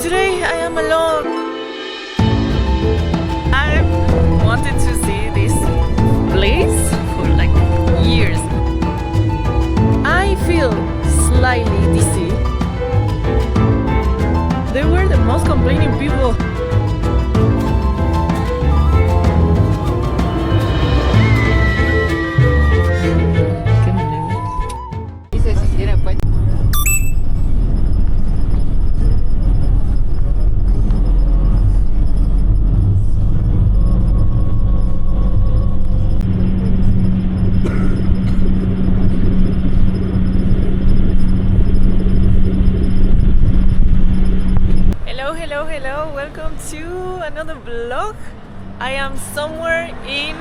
today I am alone. I've wanted to see this place for like years. I feel slightly dizzy. They were the most complaining people. Hello, welcome to another vlog. I am somewhere in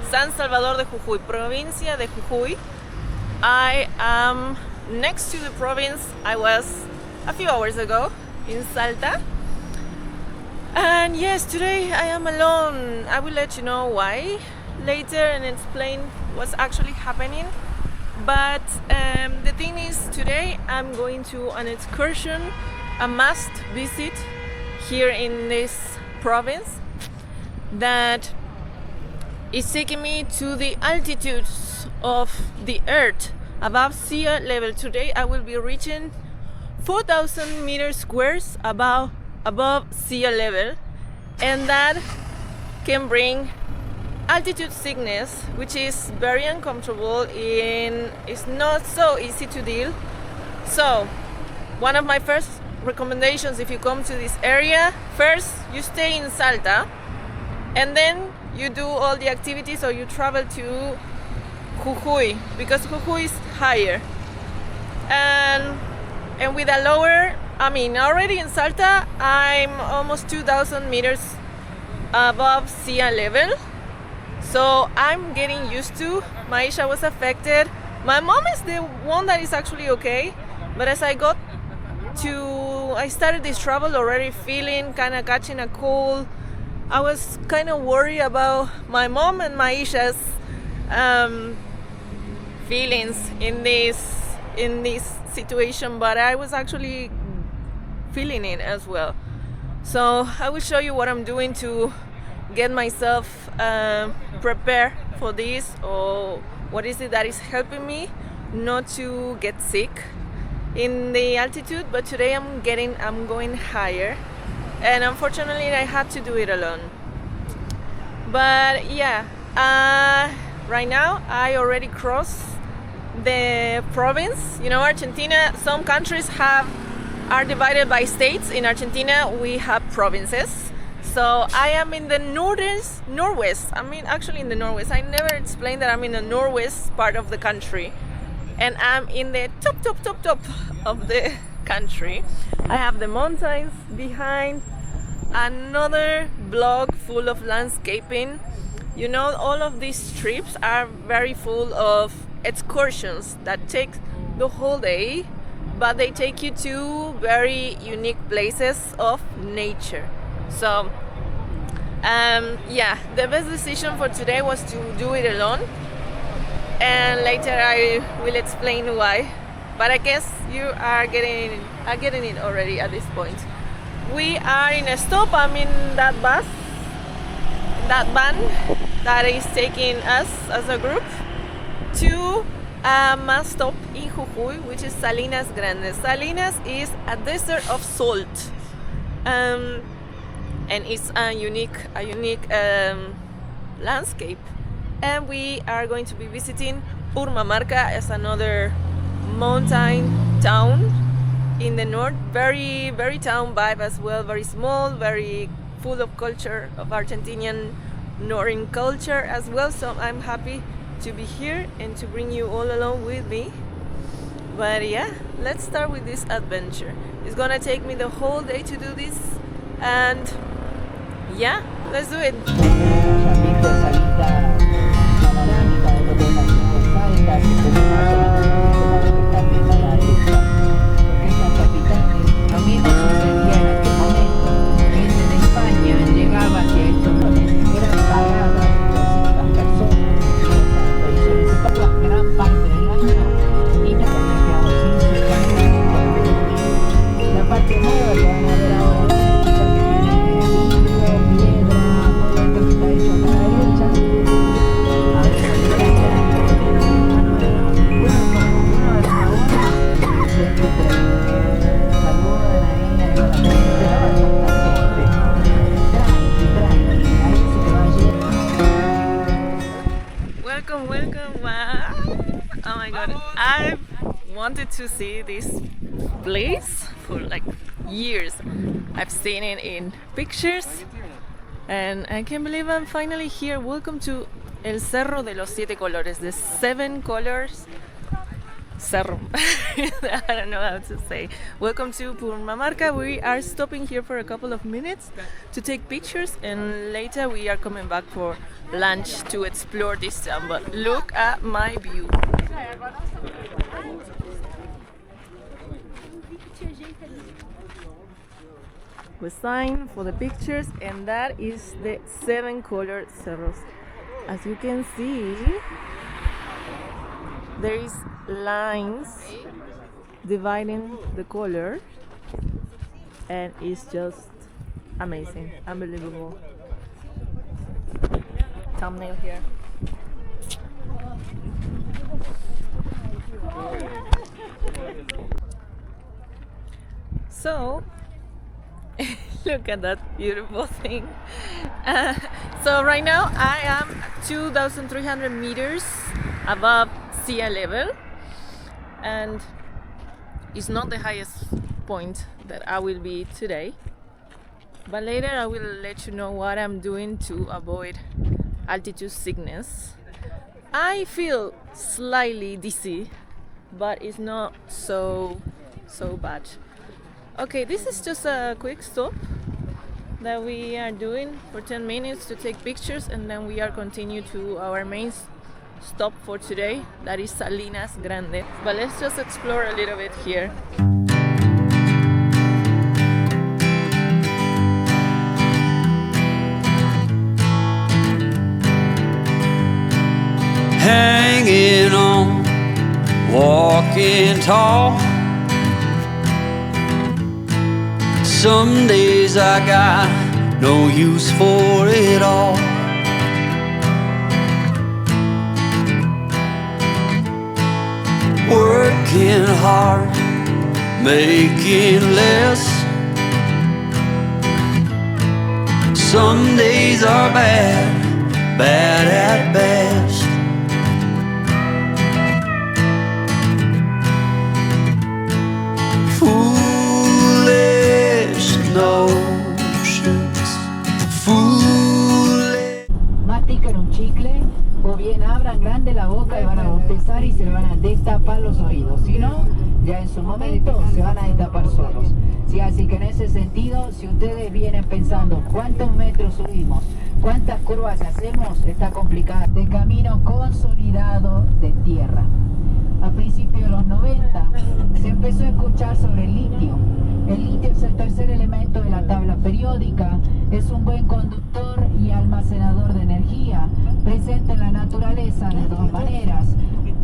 San Salvador de Jujuy, provincia de Jujuy. I am next to the province I was a few hours ago in Salta. And yes, today I am alone. I will let you know why later and explain what's actually happening. But the thing is, today I'm going to an excursion, a must visit here in this province that is taking me to the altitudes of the earth above sea level. Today I will be reaching 4,000 meters squares above sea level, and that can bring altitude sickness, which is very uncomfortable and it's not so easy to deal. So one of my first recommendations, if you come to this area, first you stay in Salta and then you do all the activities, or you travel to Jujuy, because Jujuy is higher and with a lower, already in Salta I'm almost 2,000 meters above sea level, so I'm getting used to. Maisha was affected. My mom is the one that is actually okay, but as I started this travel already feeling kind of catching a cold. I was kind of worried about my mom and Maisha's feelings in this situation, but I was actually feeling it as well. So I will show you what I'm doing to get myself prepared for this, or what is it that is helping me not to get sick in the altitude. But today I'm going higher, and unfortunately I had to do it alone. But yeah, right now I already crossed the province. You know, Argentina, some countries are divided by states. In Argentina we have provinces. So I am in the northwest. Actually in the northwest. I never explained that I'm in the northwest part of the country. And I'm in the top of the country. I have the mountains behind, another block full of landscaping. You know, all of these trips are very full of excursions that take the whole day, but they take you to very unique places of nature. So the best decision for today was to do it alone, and later I will explain why. But I guess you are getting it already at this point. We are in a stop. I'm in that bus, that van that is taking us as a group to a must stop in Jujuy, which is Salinas Grandes. Salinas is a desert of salt, and it's a unique landscape. And we are going to be visiting Purmamarca as another mountain town in the north. Very, very town vibe as well. Very small, very full of culture, of Argentinian northern culture as well. So I'm happy to be here and to bring you all along with me. But yeah, let's start with this adventure. It's gonna take me the whole day to do this, and yeah, let's do it. La parte nueva que van a ver ahora my god, I've wanted to see this place for like years. I've seen it in pictures and I can't believe I'm finally here. Welcome to El Cerro de los Siete Colores, the 7 colors cerro. I don't know how to say. Welcome to Purmamarca. We are stopping here for a couple of minutes to take pictures and later we are coming back for lunch to explore this town. But look at my view. We sign for the pictures and that is the 7 colored cerros. As you can see, there is lines dividing the color and it's just amazing, unbelievable. Thumbnail here. So look at that beautiful thing. So right now I am 2,300 meters above sea level and it's not the highest point that I will be today, but later I will let you know what I'm doing to avoid altitude sickness. I feel slightly dizzy, but it's not so bad. Okay, this is just a quick stop that we are doing for 10 minutes to take pictures and then we are continue to our main stop for today, that is Salinas Grandes. But let's just explore a little bit here. Hanging on, walking tall. Some days I got no use for it all. Working hard, making less. Some days are bad, bad at best. Foolish notions, foolish. Mastican un chicle o bien abran grande la boca y van a bostezar y se le van a destapar los oídos. Si no, ya en su momento se van a destapar solos. Sí, así que en ese sentido, si ustedes vienen pensando cuántos metros subimos, cuántas curvas hacemos, está complicado. De camino consolidado de tierra. A principios de los 90 se empezó a escuchar sobre el litio. El litio es el tercer elemento de la tabla periódica, es un buen conductor y almacenador de energía, presente en la naturaleza de dos maneras.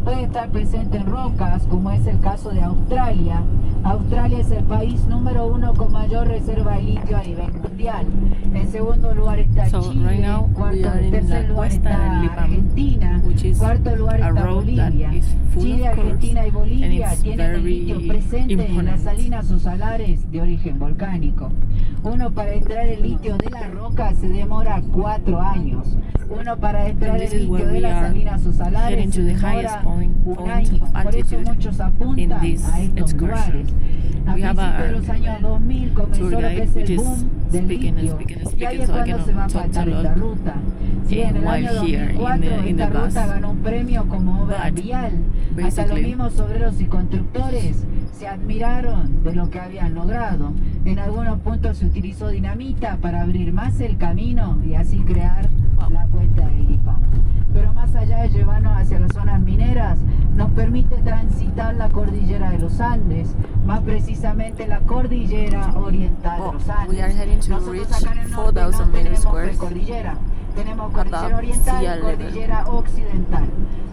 Puede estar presente en rocas, como es el caso de Australia. Australia es el país número 1 con mayor reserva de litio a nivel mundial. En segundo lugar está Chile, tercer lugar está Argentina, cuarto lugar está Bolivia. Chile, Argentina y Bolivia tienen el litio presente en las salinas o salares de origen volcánico. Uno para extraer el litio de la roca se demora 4 años. Uno para extraer el litio de las salinas o salares se demora 1 año. Por eso muchos apuntan a estos lugares. A principios de los años 2000 comenzó lo que es el boom del litio. Y ahí es cuando se va a faltar esta ruta. Sí, en el año 2004 esta ruta ganó un premio como obra vial. Hasta los mismos obreros y constructores se admiraron de lo que habían logrado. En algunos puntos se utilizó dinamita para abrir más el camino y así crear la cuesta del IPA. Pero más allá de llevarnos hacia las zonas mineras, nos permite transitar la cordillera de los Andes, más precisamente la cordillera oriental de los Andes. Nosotros acá en el norte no tenemos precordillera, tenemos cordillera oriental y cordillera occidental.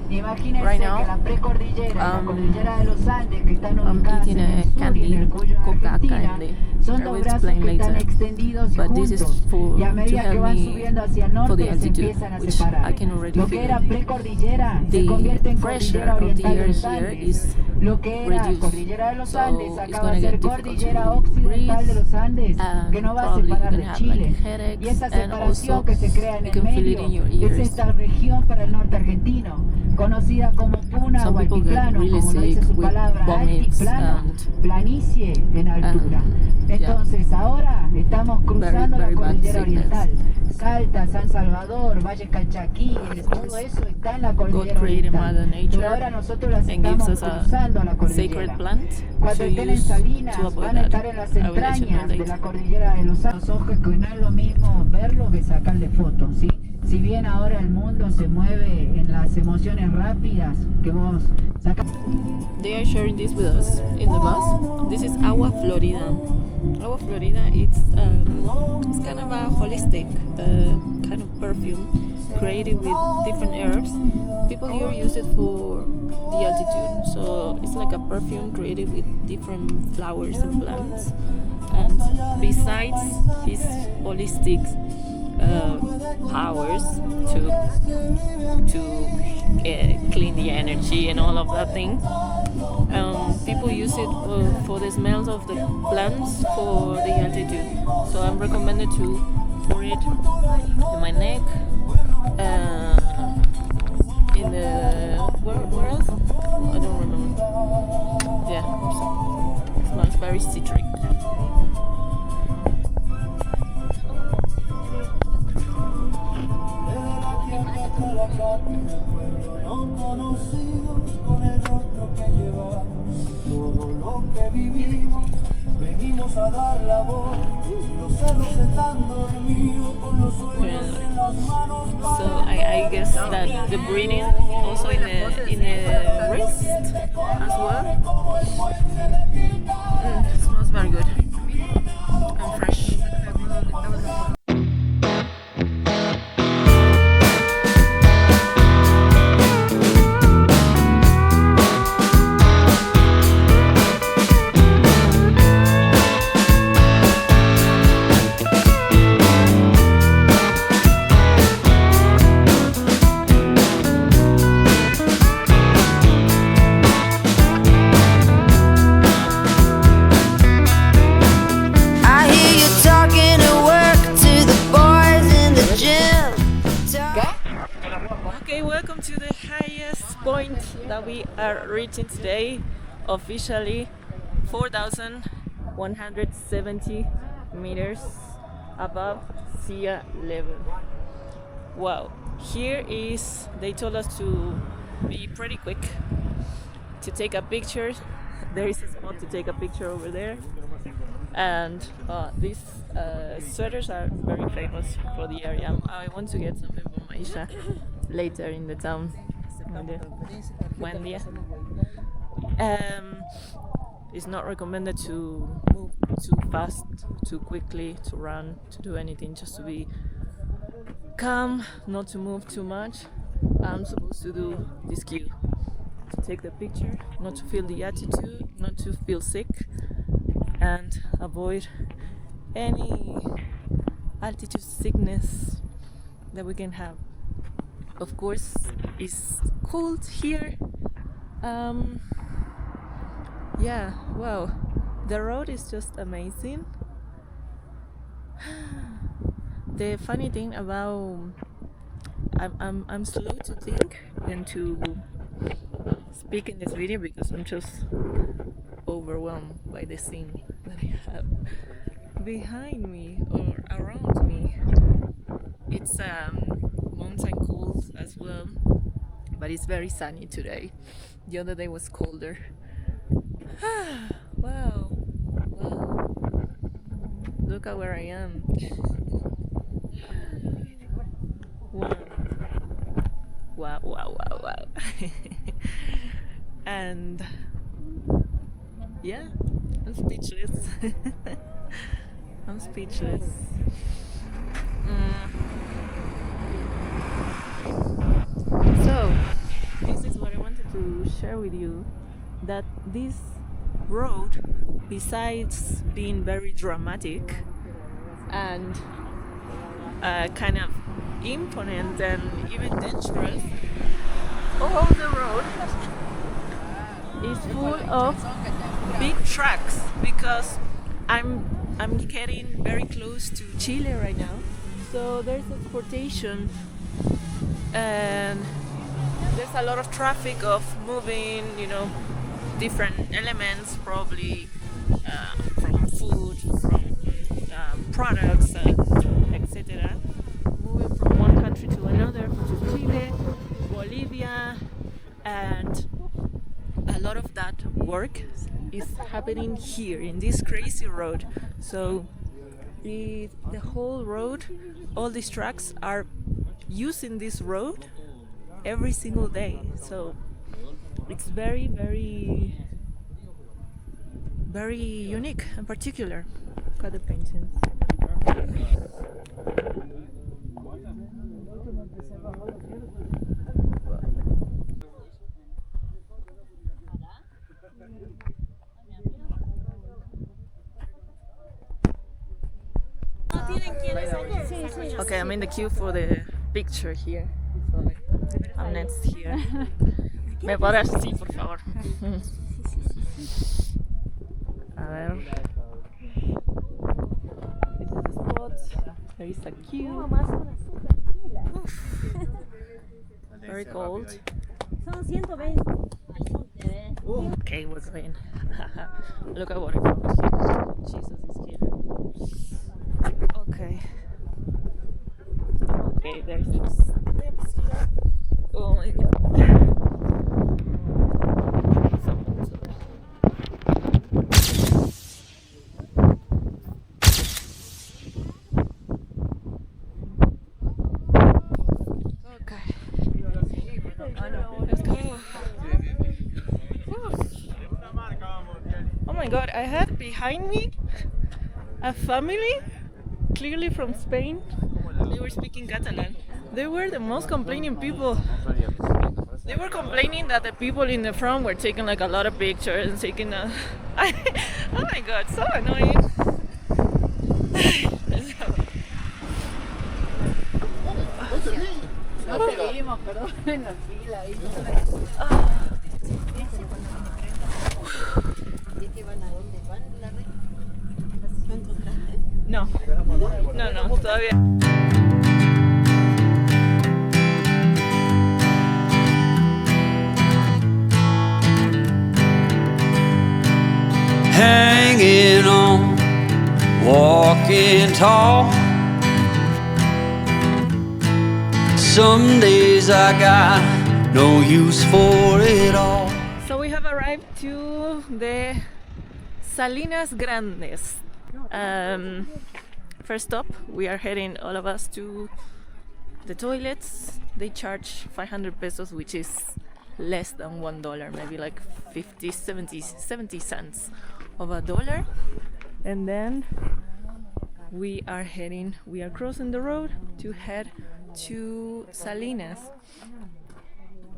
Imagínense que la precordillera y la cordillera de los Andes, que están ubicadas en el sur y en el Jujuy Argentina, son dos brazos que están extendidos y juntos, y a medida que van subiendo hacia el norte se empiezan a separar. Lo que era precordillera se convierte en cordillera oriental de los Andes. Lo que era reduce. Cordillera de los So Andes it's acaba gonna de ser get difficult Cordillera to Occidental de breathe, los Andes, and que nos va a probably you're separar gonna de have like Chile. Y headaches, esa and separación also que se crea en you el can feel it medio in your es ears. esta región para el norte argentino, conocida como Puna Some o people get altiplano, really como lo dice sick su with palabra, vomits altiplano, and planicie en altura. yeah, Entonces ahora estamos cruzando very la bad cordillera sickness. oriental. Salta, San Salvador, Valles Calchaquíes, todo eso está en la God cordillera created oriental. Mother Pero Nature ahora nosotros las and gives estamos us a cruzando a la sacred cordillera. plant Cuando to estén en use Salinas to avoid van a that. estar en las I will let you know entrañas de later. la cordillera de los ojos, que no es lo mismo verlo que sacarle fotos, ¿sí? Si bien ahora el mundo se mueve en las emociones rápidas que vos sacas. They are sharing this with us in the bus. This is Agua Florida. Agua Florida, it's kind of a holistic kind of perfume created with different herbs. People here use it for the altitude, so it's like a perfume created with different flowers and plants. And besides his holistic powers to clean the energy and all of that thing, people use it for the smells of the plants for the altitude. So I'm recommended to pour it in my neck, in the where else? I don't remember. Yeah, it smells very citric. So I guess that the breathing also in the wrist as well. Smells very good and fresh. I hear you talking at work to the boys in the gym. Okay, welcome to the highest point that we are reaching today, officially 4,170 meters above sea level. Wow, here is, they told us to be pretty quick to take a picture. There is a spot to take a picture over there. And these sweaters are very famous for the area. I want to get something from Aisha later in the town. Buen día. It's not recommended to move too fast, too quickly, to run, to do anything, just to be calm, not to move too much. I'm supposed to do this cue, to take the picture, not to feel the attitude, not to feel sick, and avoid any altitude sickness that we can have. Of course, it's cold here. Yeah, wow, the road is just amazing. The funny thing about I'm slow to think and to speak in this video because I'm just overwhelmed by the scene that I have behind me or around me. It's mountain cold as well, but it's very sunny today. The other day was colder. Wow, wow, look at where I am. Wow, wow, wow, wow. And yeah, I'm speechless. I'm speechless. So, this is what I wanted to share with you, that this road, besides being very dramatic and kind of imponent and even dangerous, all the road is full of big trucks because I'm getting very close to Chile right now. So there's transportation and there's a lot of traffic of moving, you know, different elements, probably from food, from products, etc. Moving from one country to another, to Chile, Bolivia, and a lot of that work is happening here in this crazy road. So the whole road, all these trucks are using this road every single day. So it's very, very, very unique and particular. Look at the paintings. Okay, I'm in the queue for the picture here. So I'm next here. ¿Me podrás? Sí, por favor. A ver. This is the spot. There is a queue. Oof. Very cold. Okay, we're going. Look at what I found here. Jesus is here. Okay. Okay, there's some steps here. Oh my god. Okay. Let's go. Oh my god, I had behind me a family, clearly from Spain. They were speaking Catalan. They were the most complaining people. They were complaining that the people in the front were taking like a lot of pictures and taking a... Oh my god, so annoying. No, todavía. Hanging on, walking tall. Some days I got no use for it all. So we have arrived to the Salinas Grandes. First stop, we are heading all of us to the toilets. They charge 500 pesos, which is less than $1, maybe like 50, 70 cents of a dollar. And then we are crossing the road to head to Salinas.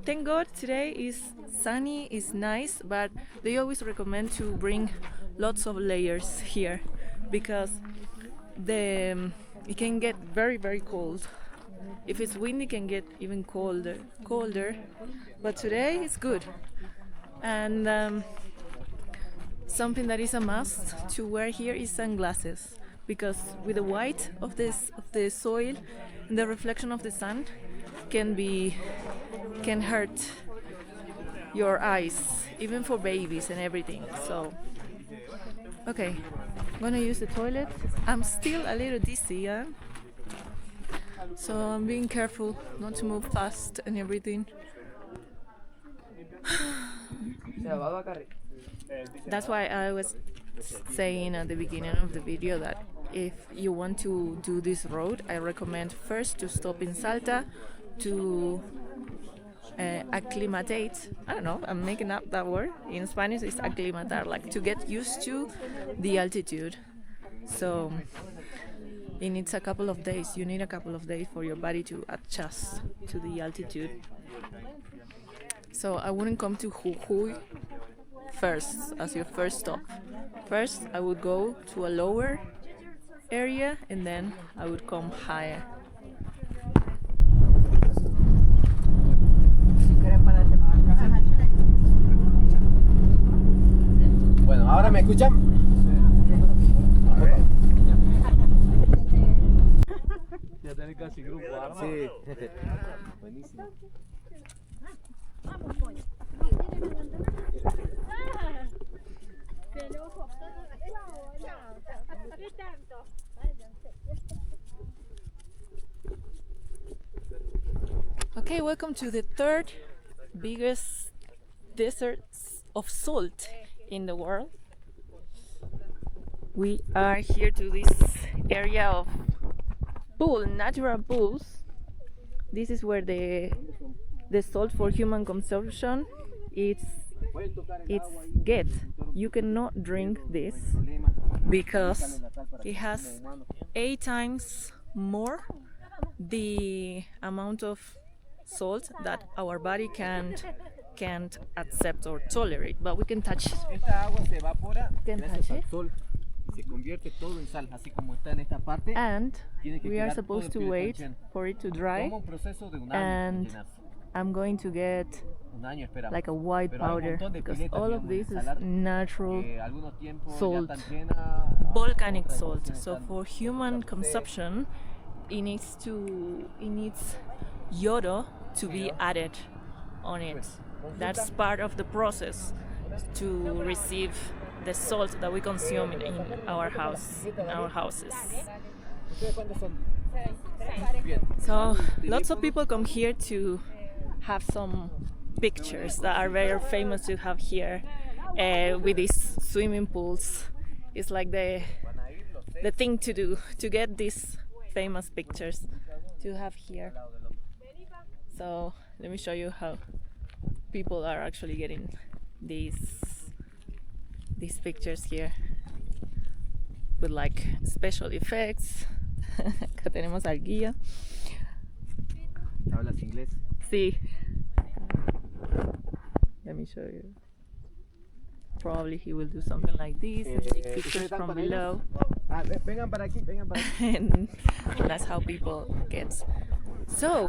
Thank God today is sunny, is nice, but they always recommend to bring lots of layers here because it can get very, very cold. If it's windy, it can get even colder. But today it's good. And something that is a must to wear here is sunglasses, because with the white of the soil and the reflection of the sun can hurt your eyes, even for babies and everything. So okay, I'm gonna use the toilet. I'm still a little dizzy, yeah? So I'm being careful not to move fast and everything. That's why I was saying at the beginning of the video that if you want to do this road, I recommend first to stop in Salta to acclimatate. I don't know, I'm making up that word. In Spanish it's aclimatar, like to get used to the altitude. So it needs a couple of days. You need a couple of days for your body to adjust to the altitude. So I wouldn't come to Jujuy first as your first stop. First I would go to a lower area and then I would come higher. ¿me escuchan? Ya tenés casi grupo armado. Sí. Buenísimo. Okay, welcome to the third biggest desert of salt in the world. We are here to this area of natural pools. This is where the salt for human consumption it's get. You cannot drink this because it has 8 times more the amount of salt that our body can't accept or tolerate, but we can touch it. Esta agua se evapora Can gracias touch al it. sol y se convierte todo en sal, así como está en esta parte. And Tiene que we are quedar supposed to todo wait crujiente. for it to dry, Toma un proceso de un año and en llenarse. I'm going to get Un año esperamos. like a white Pero hay un powder montón de because piletas, all of digamos, this en is salar, natural que algunos tiempos ya salt, están llenas, volcanic otras salt. estaciones So están for human consumption, it needs yodo to be added on it. That's part of the process to receive the salt that we consume in our houses. ¿Ustedes cuántos son? Bien. So lots of people come here to have some pictures that are very famous to have here with these swimming pools. It's like the thing to do to get these famous pictures to have here. So let me show you how people are actually getting these pictures here with like special effects. Acá tenemos al guía. ¿Hablas inglés? Sí. Let me show you. Probably he will do something like this and take pictures from below. Ah, vengan para aquí, vengan para aquí. And that's how people get. So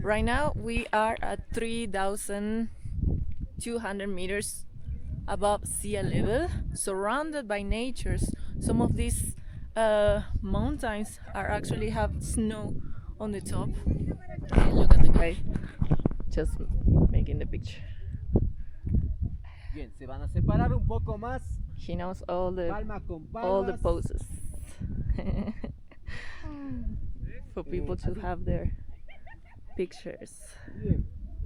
right now we are at 3,200 meters above sea level, surrounded by natures. Some of these mountains are actually have snow on the top. And look at the guy just making the picture. Bien, se van a separar un poco más. He knows all the Palmas con palmas. all the poses for people to have their pictures. Bien,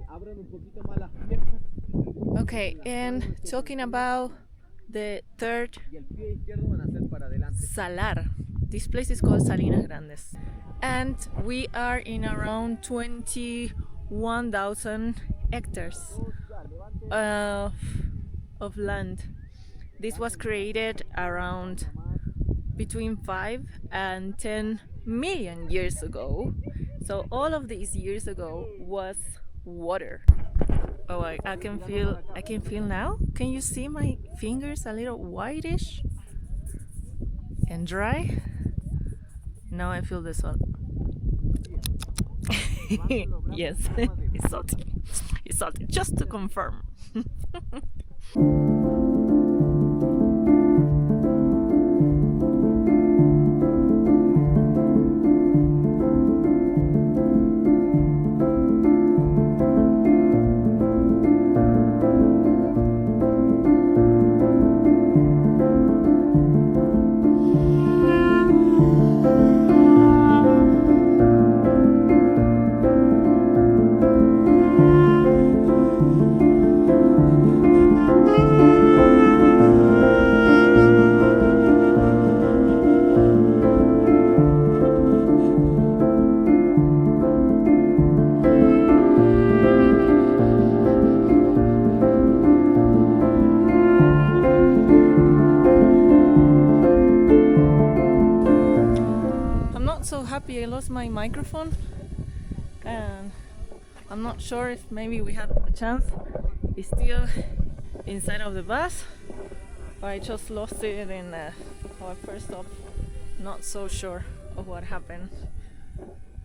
abran un poquito más las piernas Okay, and talking about the third y el pie izquierdo van a hacer para adelante. salar. This place is called Salinas Grandes, and we are in around 21,000 hectares of land. This was created around between 5 and 10 million years ago. So all of these years ago was water. Oh, I can feel now. Can you see my fingers a little whitish and dry? Now I feel the salt. Yes, it's salty. It's salty, just to confirm. I lost my microphone and I'm not sure if maybe we have a chance. It's still inside of the bus, but I just lost it in our first stop. Not so sure of what happened,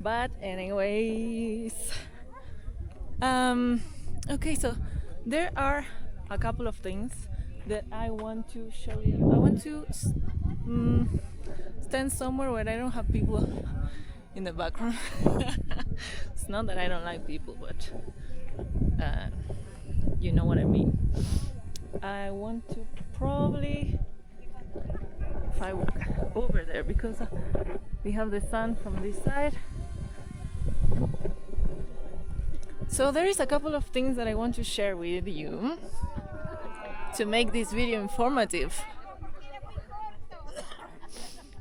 but anyways, okay, so there are a couple of things that I want to show you. I want to stand somewhere where I don't have people in the background. It's not that I don't like people, but you know what I mean. I want to probably, if I walk over there, because we have the sun from this side. So there is a couple of things that I want to share with you to make this video informative,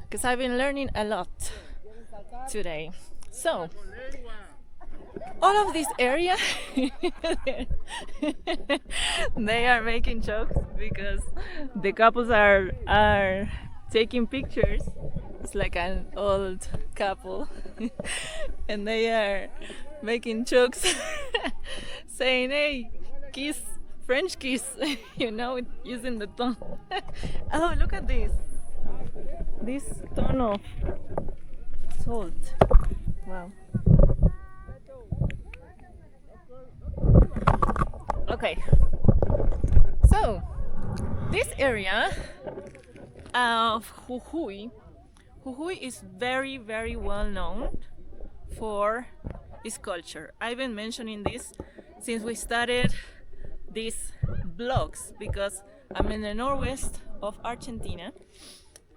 because I've been learning a lot today. So all of this area they are making jokes because the couples are taking pictures. It's like an old couple and they are making jokes saying, hey, kiss, French kiss, you know, using the tongue. Oh, look at this ton of salt. Wow. Okay, so this area of Jujuy is very, very well known for its culture. I've been mentioning this since we started these vlogs, because I'm in the northwest of Argentina,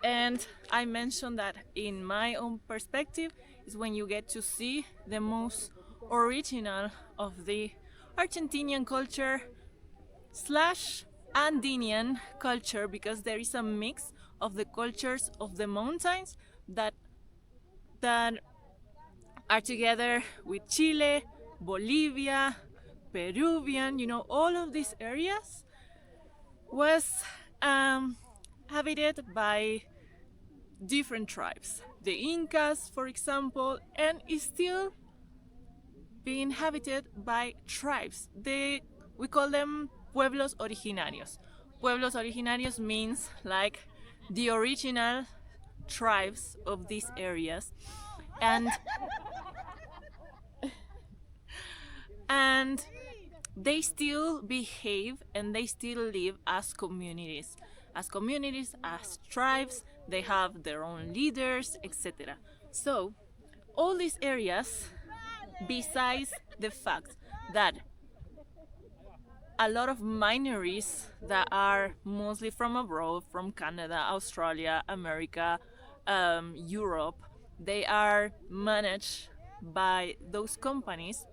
and I mentioned that in my own perspective is when you get to see the most original of the Argentinian culture slash Andean culture, because there is a mix of the cultures of the mountains that are together with Chile, Bolivia, Peruvian, you know, all of these areas was habited by different tribes. The Incas, for example, and is still being inhabited by tribes. We call them pueblos originarios. Pueblos originarios means like the original tribes of these areas, and they still behave and they still live as communities, as tribes. They have their own leaders, etc. So all these areas, besides the fact that a lot of minorities that are mostly from abroad, from Canada, Australia, America, Europe, they are managed by those companies.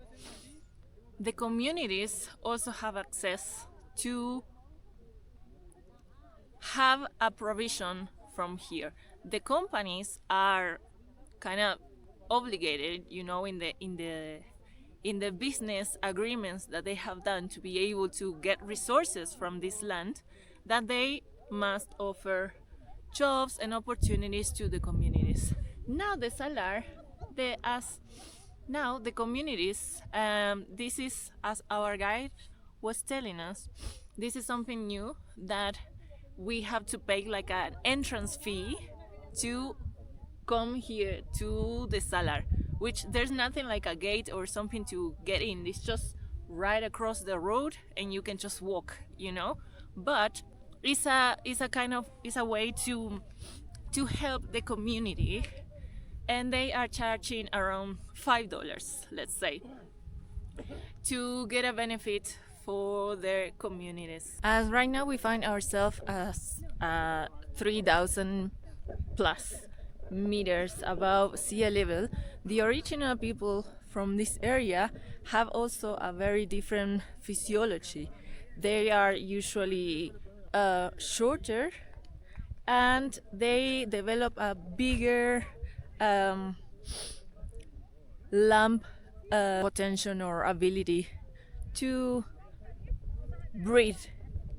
The communities also have access to have a provision from here. The companies are kind of obligated, you know, in the business agreements that they have done to be able to get resources from this land, that they must offer jobs and opportunities to the communities. Now the Salar, the communities, this is, as our guide was telling us, this is something new, that we have to pay like an entrance fee to come here to the Salar, which there's nothing like a gate or something to get in. It's just right across the road and you can just walk, you know. But it's a way to help the community, and they are charging around $5, let's say, to get a benefit for their communities. As right now we find ourselves as 3,000 plus meters above sea level. The original people from this area have also a very different physiology. They are usually shorter, and they develop a bigger lung potential or ability to breathe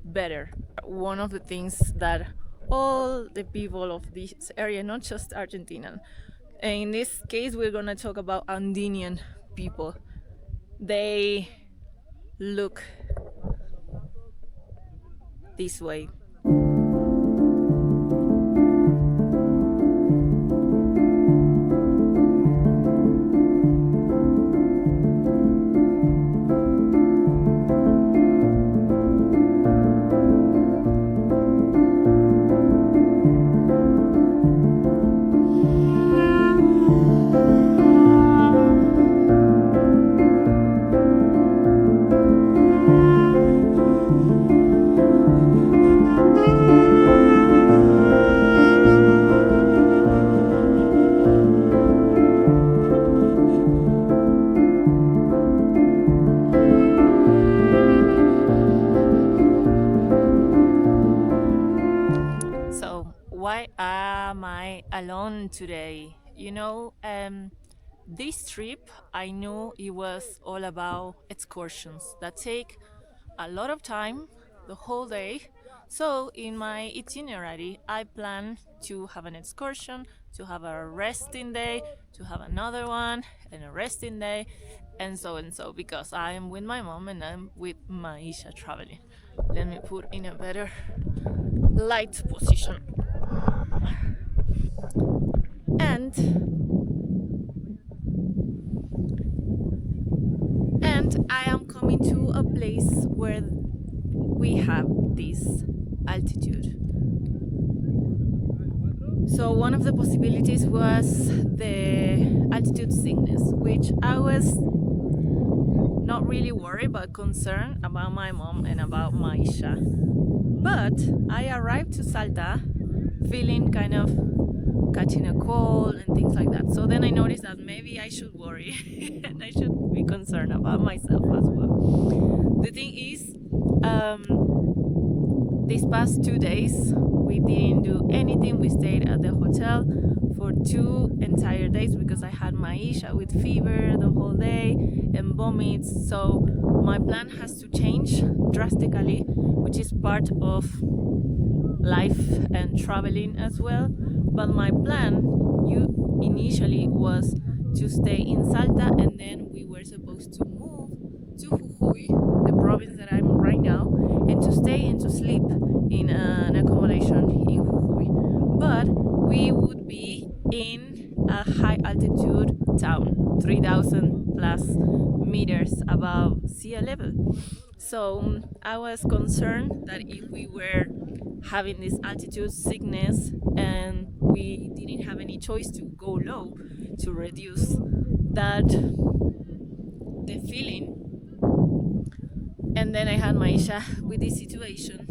better. One of the things that all the people of this area, not just Argentina, in this case we're gonna talk about Andean people, they look this way. why am I alone today? You know, this trip I knew it was all about excursions that take a lot of time, the whole day. So in my itinerary, I plan to have an excursion, to have a resting day, to have another one, and a resting day, and so, because I am with my mom and I'm with Maisha traveling. Let me put in a better light position. And I am coming to a place where we have this altitude. So one of the possibilities was the altitude sickness, which I was not really worried but concerned about my mom and about Maisha. But I arrived to Salta feeling kind of catching a cold and things like that. So then I noticed that maybe I should worry and I should be concerned about myself as well. The thing is, these past 2 days we didn't do anything. We stayed at the hotel for 2 entire days because I had Maisha with fever the whole day and vomits. So my plan has to change drastically, which is part of life and traveling as well. But my plan initially was to stay in Salta, and then we were supposed to move to Jujuy, the province that I'm right now, and to stay and to sleep in an accommodation in Jujuy. But we would be in a high altitude town, 3,000 plus meters above sea level. So I was concerned that if we were having this altitude sickness and we didn't have any choice to go low to reduce the feeling. And then I had Maisha with this situation.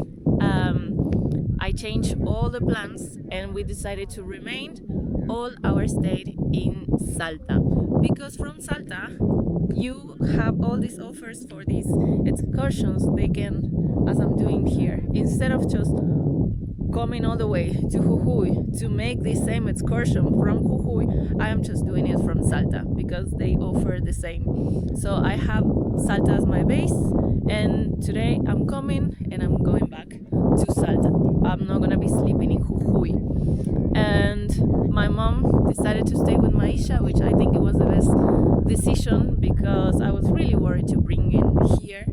I changed all the plans and we decided to remain all our stay in Salta, because from Salta you have all these offers for these excursions. They can, as I'm doing here, instead of just coming all the way to Jujuy to make the same excursion from Jujuy, I am just doing it from Salta because they offer the same. So I have Salta as my base, and today I'm coming and I'm going back to Salta. I'm not gonna be sleeping in Jujuy. And my mom decided to stay with Maisha, which I think it was the best decision because I was really worried to bring in here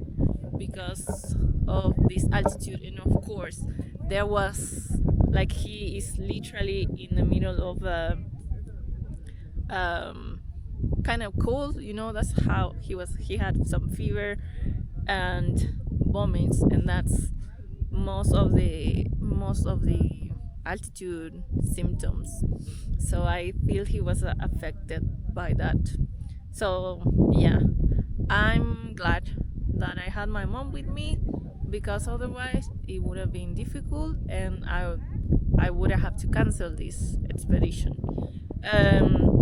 because of this altitude. And of course there was, like, he is literally in the middle of a kind of cold, you know. That's how he had some fever and vomits, and that's most of the altitude symptoms. So I feel he was affected by that. So yeah, I'm glad that I had my mom with me, because otherwise it would have been difficult and I would have to cancel this expedition.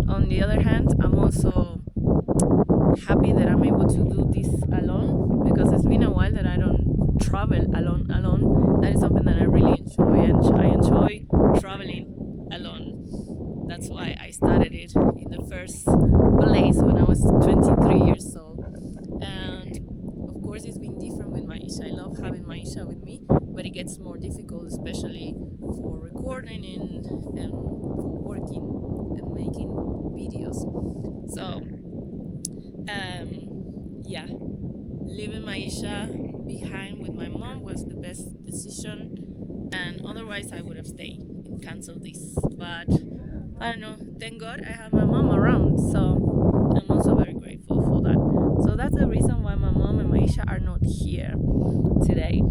On the other hand, I'm also happy that I'm able to do this alone, because it's been a while that I don't travel alone. That is something that I really enjoy, and I enjoy traveling alone. That's why I started it in the first place when I was 23 years old. And of course it's been different with Maisha. I love having Maisha with me, but it gets more difficult, especially for recording and for working and making videos. So yeah, leaving Maisha behind with my mom was the best decision, and otherwise I would have stayed and canceled this. But I don't know, thank God I have my mom around, so I'm also very grateful for that. So that's the reason why my mom and Maisha are not here today.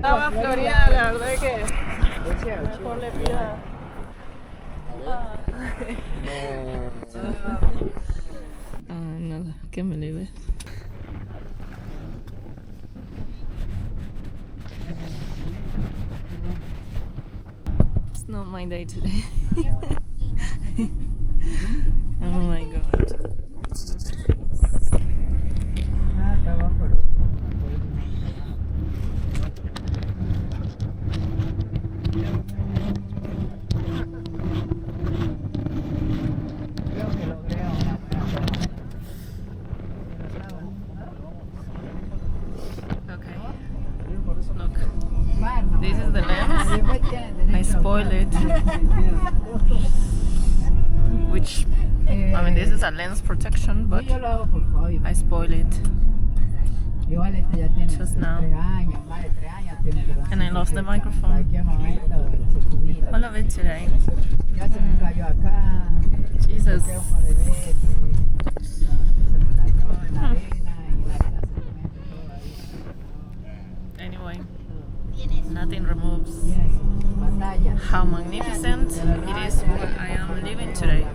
Agua Florida, la verdad es que mejor le pida. Nada, can't believe it. It's not my day today. Oh my god. Okay. Look. This is the lens. I spoiled it. Which, I mean, this is a lens protection, but I spoiled it just now. And I lost the microphone. All of it today. Jesus. Anyway, nothing removes how magnificent it is where I am living today.